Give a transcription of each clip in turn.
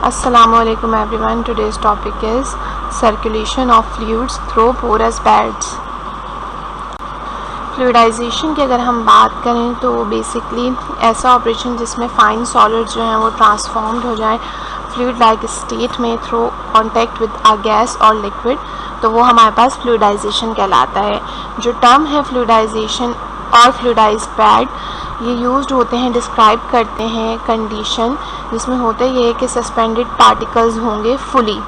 Assalamualaikum everyone. Today's topic is circulation of fluids through porous beds. फ्लूइडाइजेशन की अगर हम बात करें तो बेसिकली ऐसा ऑपरेशन जिसमें फाइन सॉलिड जो हैं वो ट्रांसफॉर्म्ड हो जाए फ्लूइड लाइक स्टेट में through contact with a gas और लिक्विड, तो वो हमारे पास फ्लूइडाइजेशन कहलाता है। जो टर्म है फ्लूइडाइजेशन और फ्लूइडाइज्ड बेड, ये यूज्ड होते हैं, डिस्क्राइब करते हैं कंडीशन जिसमें होता ये है कि सस्पेंडेड पार्टिकल्स होंगे फुली,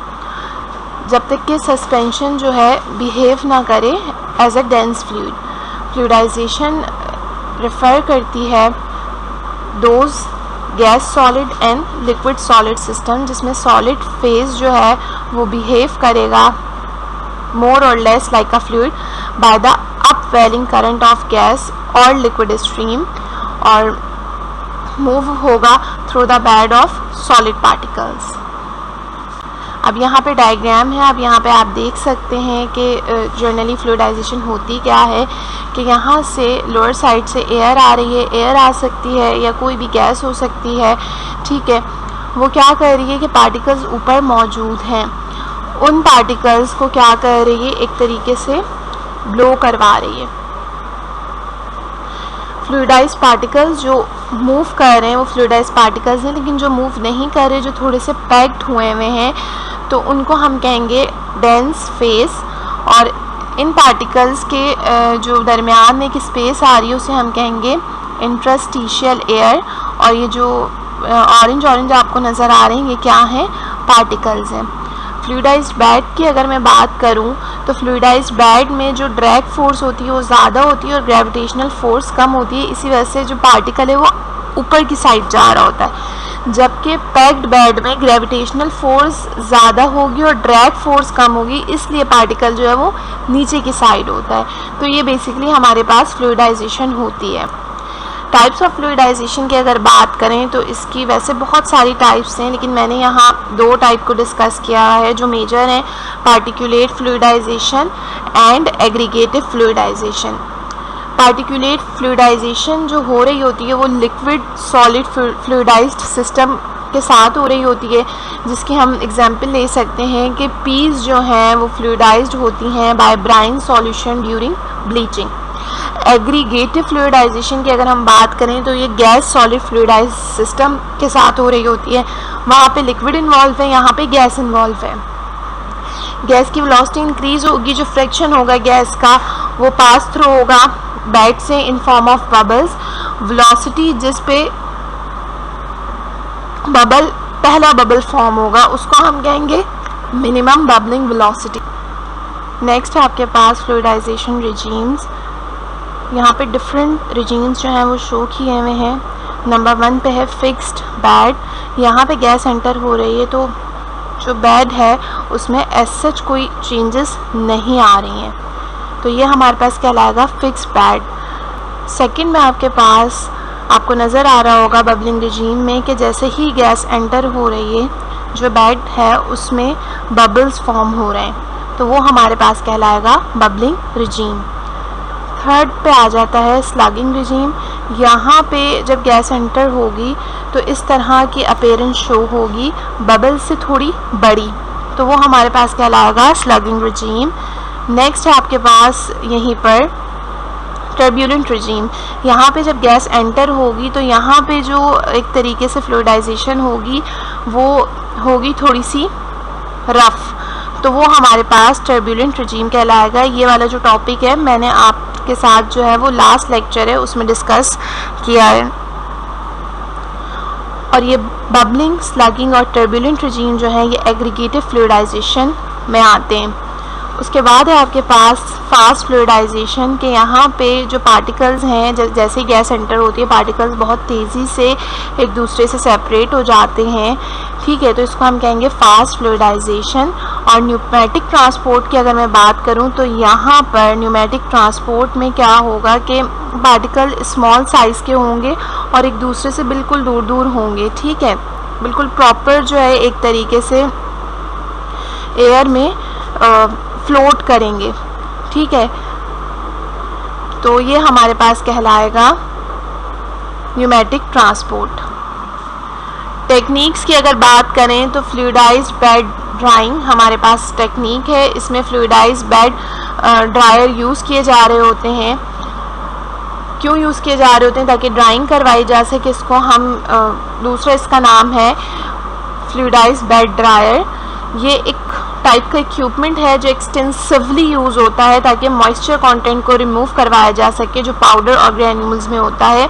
जब तक कि सस्पेंशन जो है बिहेव ना करे as a dense fluid. Fluidization refer करती है those gas solid and liquid solid system जिसमें सॉलिड फेज जो है वो बिहेव करेगा more or less like a fluid by the upwelling current of gas और लिक्विड स्ट्रीम और मूव होगा through the bed of solid particles. अब यहाँ पे डायग्राम है। अब यहाँ पे आप देख सकते हैं कि जनरली फ्लूइडाइजेशन होती क्या है कि यहाँ से लोअर साइड से एयर आ रही है, एयर आ सकती है या कोई भी गैस हो सकती है, ठीक है। वो क्या कर रही है कि पार्टिकल्स ऊपर मौजूद हैं, उन पार्टिकल्स को क्या कर रही है, एक तरीके से ब्लो करवा रही है। फ्लूइडाइज पार्टिकल्स जो मूव कर रहे हैं वो फ्लूइडाइज पार्टिकल्स हैं, लेकिन जो मूव नहीं कर रहे, जो थोड़े से पैक्ड हुए हुए हैं, तो उनको हम कहेंगे डेंस फेस। और इन पार्टिकल्स के जो दरमियान में एक स्पेस आ रही है उसे हम कहेंगे इंटरस्टिशियल एयर। और ये जो ऑरेंज ऑरेंज आपको नज़र आ रहे हैं, ये क्या हैं, पार्टिकल्स हैं। फ्लूइडाइज्ड बेड की अगर मैं बात करूं तो फ्लूइडाइज्ड बेड में जो ड्रैग फोर्स होती है वो ज़्यादा होती है और ग्रेविटेशनल फोर्स कम होती है। इसी वजह से जो पार्टिकल है वो ऊपर की साइड जा रहा होता है, जबकि पैक्ड बेड में ग्रेविटेशनल फोर्स ज़्यादा होगी और ड्रैग फोर्स कम होगी, इसलिए पार्टिकल जो है वो नीचे की साइड होता है। तो ये बेसिकली हमारे पास फ्लूइडाइजेशन होती है। टाइप्स ऑफ फ्लूइडाइजेशन की अगर बात करें तो इसकी वैसे बहुत सारी टाइप्स हैं, लेकिन मैंने यहाँ दो टाइप को डिस्कस किया है जो मेजर हैं, पार्टिकुलेट फ्लूइडाइजेशन एंड एग्रीगेटिव फ्लूइडाइजेशन। पार्टिकुलेट फ्लूइडाइजेशन जो हो रही होती है वो लिक्विड सॉलिड फ्लूइडाइज्ड सिस्टम के साथ हो रही होती है, जिसकी हम एग्जांपल ले सकते हैं कि पीस जो हैं वो फ्लूइडाइज्ड होती हैं by brine solution during bleaching. Aggregative fluidization की अगर हम बात करें तो ये गैस सॉलिड फ्लूइडाइज्ड सिस्टम के साथ हो रही होती है। वहाँ पे लिक्विड इन्वॉल्व है, यहाँ पे गैस इन्वॉल्व है। गैस की वेलोसिटी इंक्रीज होगी, जो फ्रिक्शन होगा गैस का वो पास थ्रू होगा बेड से in form of bubbles. Velocity जिस पे पहला बबल फॉर्म होगा उसको हम कहेंगे मिनिमम बबलिंग वेलोसिटी। नेक्स्ट है आपके पास फ्लूइडाइजेशन रिजीम्स। यहाँ पे डिफरेंट रिजीम्स जो हैं वो शो किए हुए हैं। नंबर 1 पे है फिक्स्ड बेड। यहाँ पे गैस एंटर हो रही है तो जो बेड है उसमें एज सच कोई चेंजेस नहीं आ रही हैं, तो ये हमारे पास कहलाएगा फिक्स्ड बेड। सेकंड में आपके पास आपको नज़र आ रहा होगा बबलिंग रिजीम में कि जैसे ही गैस एंटर हो रही है जो बेड है उसमें बबल्स फॉर्म हो रहे हैं, तो वो हमारे पास कहलाएगा बबलिंग रिजीम। थर्ड पे आ जाता है स्लगिंग रिजीम। यहाँ पे जब गैस एंटर होगी तो इस तरह की अपीयरेंस शो होगी बबल से थोड़ी बड़ी, तो वो हमारे पास कहलाएगा स्लगिंग रिजीम। नेक्स्ट है आपके पास यहीं पर टर्ब्यूलेंट रिजीम। यहाँ पे जब गैस एंटर होगी तो यहाँ पे जो एक तरीके से फ्लूइडाइजेशन होगी वो होगी थोड़ी सी रफ, तो वो हमारे पास टर्ब्यूलेंट रिजीम कहलाएगा। ये वाला जो टॉपिक है मैंने आपके साथ जो है वो लास्ट लेक्चर है उसमें डिस्कस किया है। और ये बबलिंग, स्लगिंग और टर्ब्यूलेंट रिजीम जो है ये एग्रीगेटिव फ्लूइडाइजेशन में आते हैं। उसके बाद है आपके पास फास्ट फ्लूइडाइजेशन के यहाँ पे जो पार्टिकल्स हैं जैसे ही गैस एंटर होती है पार्टिकल्स बहुत तेज़ी से एक दूसरे से सेपरेट हो जाते हैं, ठीक है, तो इसको हम कहेंगे फास्ट फ्लूइडाइजेशन। और न्यूमेटिक ट्रांसपोर्ट की अगर मैं बात करूँ तो यहाँ पर न्यूमेटिक ट्रांसपोर्ट में क्या होगा कि पार्टिकल स्मॉल साइज़ के होंगे और एक दूसरे से बिल्कुल दूर दूर होंगे, ठीक है, बिल्कुल प्रॉपर जो है एक तरीके से एयर में फ्लोट करेंगे, ठीक है, तो ये हमारे पास कहलाएगा न्यूमेटिक ट्रांसपोर्ट। टेक्निक्स की अगर बात करें तो फ्लूइडाइज्ड बेड ड्राइंग हमारे पास टेक्निक है। इसमें फ्लूइडाइज्ड बेड ड्रायर यूज़ किए जा रहे होते हैं। क्यों यूज़ किए जा रहे होते हैं? ताकि ड्राइंग करवाई जा सके। इसको हम दूसरा इसका नाम है फ्लूइडाइज्ड बेड ड्रायर। ये एक टाइप का इक्विपमेंट है जो एक्सटेंसिवली यूज़ होता है ताकि मॉइस्चर कंटेंट को रिमूव करवाया जा सके जो पाउडर और ग्रैन्यूल्स में होता है।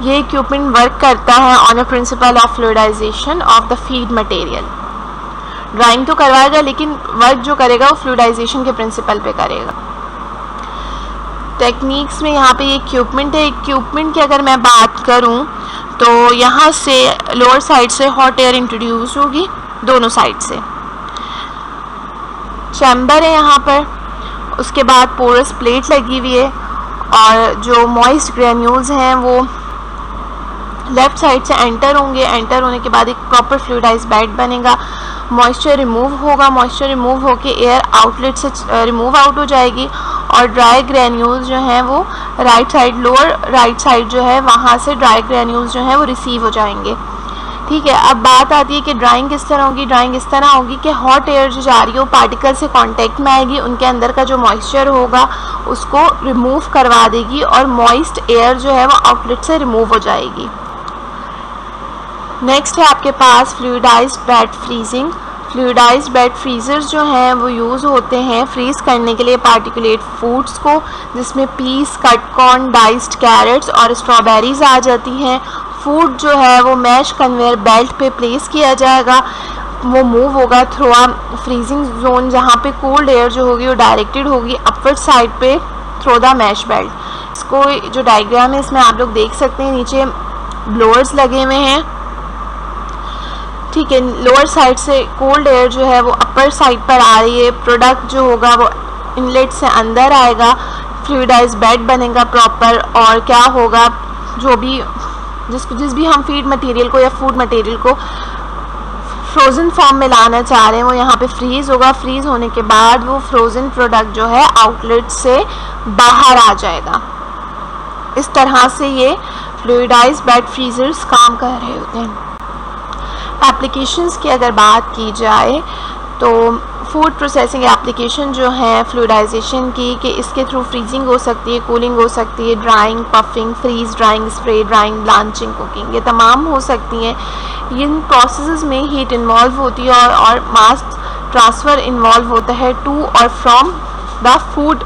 ये इक्विपमेंट वर्क करता है on a principle of fluidization of the feed material. Drying तो करवाएगा लेकिन वर्क जो करेगा वो फ्लूइडाइजेशन के प्रिंसिपल पे करेगा। टेक्निक्स में यहाँ पे ये इक्विपमेंट है। इक्विपमेंट की अगर मैं बात करूँ तो यहाँ से लोअर साइड से हॉट एयर इंट्रोड्यूस होगी, दोनों साइड से चैम्बर है यहाँ पर। उसके बाद पोरस प्लेट लगी हुई है और जो मॉइस्ट ग्रैन्यूल्स हैं वो लेफ़्ट साइड से एंटर होंगे। एंटर होने के बाद एक प्रॉपर फ्लूइडाइज्ड बेड बनेगा। मॉइस्चर रिमूव होगा। मॉइस्चर रिमूव होके एयर आउटलेट से रिमूव आउट हो जाएगी और ड्राई ग्रैन्यूल्स जो हैं वो right side, lower right side जो है वहाँ से ड्राई ग्रैन्यूल्स जो हैं वो रिसीव हो जाएंगे। ठीक है, अब बात आती है कि ड्राइंग किस तरह होगी। ड्राइंग इस तरह होगी कि हॉट एयर जो जा रही है वो पार्टिकल से कांटेक्ट में आएगी, उनके अंदर का जो मॉइस्चर होगा उसको रिमूव करवा देगी और मॉइस्ट एयर जो है वो आउटलेट से रिमूव हो जाएगी। नेक्स्ट है आपके पास fluidised bed freezing. Fluidised bed freezers जो हैं वो यूज़ होते हैं फ्रीज़ करने के लिए पार्टिकुलेट फूड्स को, जिसमें peas, cut corn, diced carrots और स्ट्रॉबेरीज आ जाती हैं। फूड जो है वो मैश कन्वेयर बेल्ट पे प्लेस किया जाएगा। वो मूव होगा थ्रू आ फ्रीजिंग जोन जहाँ पे कोल्ड एयर जो होगी वो डायरेक्टेड होगी अपवर्ड साइड पे थ्रू द मैश बेल्ट। इसको जो डायग्राम है इसमें आप लोग देख सकते हैं, नीचे ब्लोअर्स लगे हुए हैं। ठीक है, लोअर साइड से कोल्ड एयर जो है वो अपर साइड पर आ रही है। प्रोडक्ट जो होगा वो इनलेट से अंदर आएगा, फ्लूइडाइज्ड बेड बनेगा प्रॉपर और क्या होगा, जो भी जिस भी हम फीड मटेरियल को या फूड मटेरियल को फ्रोज़न फॉर्म में लाना चाह रहे हैं वो यहाँ पे फ्रीज़ होगा। फ्रीज़ होने के बाद वो फ्रोज़न प्रोडक्ट जो है आउटलेट से बाहर आ जाएगा। इस तरह से ये फ्लूइडाइज्ड बेड फ्रीजर्स काम कर रहे होते हैं। एप्लीकेशंस की अगर बात की जाए तो फूड प्रोसेसिंग एप्लीकेशन जो है फ्लूइडाइजेशन की, कि इसके थ्रू फ्रीजिंग हो सकती है, कूलिंग हो सकती है, drying, puffing, freeze drying, spray drying, blanching, cooking, ये तमाम हो सकती हैं। इन प्रोसेसेस में हीट इन्वॉल्व होती है और मास ट्रांसफ़र इन्वॉल्व होता है टू और from the food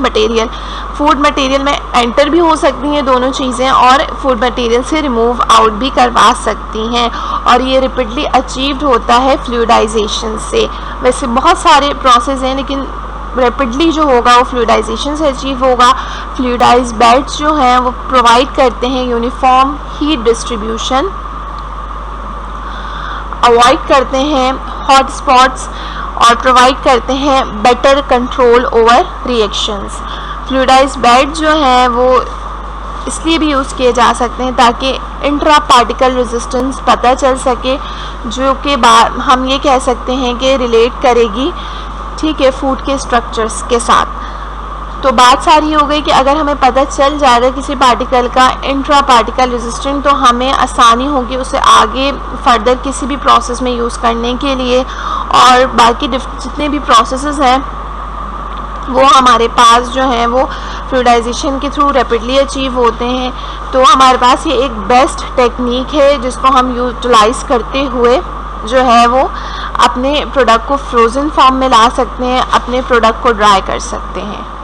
material. Food material में एंटर भी हो सकती हैं दोनों चीज़ें और फूड मटेरियल से रिमूव आउट भी करवा सकती हैं और ये रिपीटली अचीव्ड होता है फ्लूइडाइजेशन से। वैसे बहुत सारे प्रोसेस हैं लेकिन रैपिडली जो होगा वो फ्लूइडाइजेशन से अचीव होगा। फ्लूइडाइज्ड बेड्स जो हैं वो प्रोवाइड करते हैं यूनिफॉर्म हीट डिस्ट्रीब्यूशन, अवॉइड करते हैं हॉट स्पॉट्स और प्रोवाइड करते हैं better control over reactions. Fluidized bed जो हैं वो इसलिए भी यूज़ किए जा सकते हैं ताकि इंट्रा पार्टिकल रेजिस्टेंस पता चल सके, जो कि बाद हम ये कह सकते हैं कि रिलेट करेगी, ठीक है, फूड के स्ट्रक्चर्स के साथ। तो बात सारी हो गई कि अगर हमें पता चल जाएगा किसी पार्टिकल का इंट्रा पार्टिकल रेजिस्टेंट तो हमें आसानी होगी उसे आगे फर्दर किसी भी प्रोसेस में यूज़ करने के लिए। और बाकी जितने भी प्रोसेसेस हैं वो हमारे पास जो हैं वो फ्लूइडाइजेशन के थ्रू रैपिडली अचीव होते हैं। तो हमारे पास ये एक बेस्ट टेक्निक है जिसको हम यूटिलाइज़ करते हुए जो है वो अपने प्रोडक्ट को फ्रोज़न फॉर्म में ला सकते हैं, अपने प्रोडक्ट को ड्राई कर सकते हैं।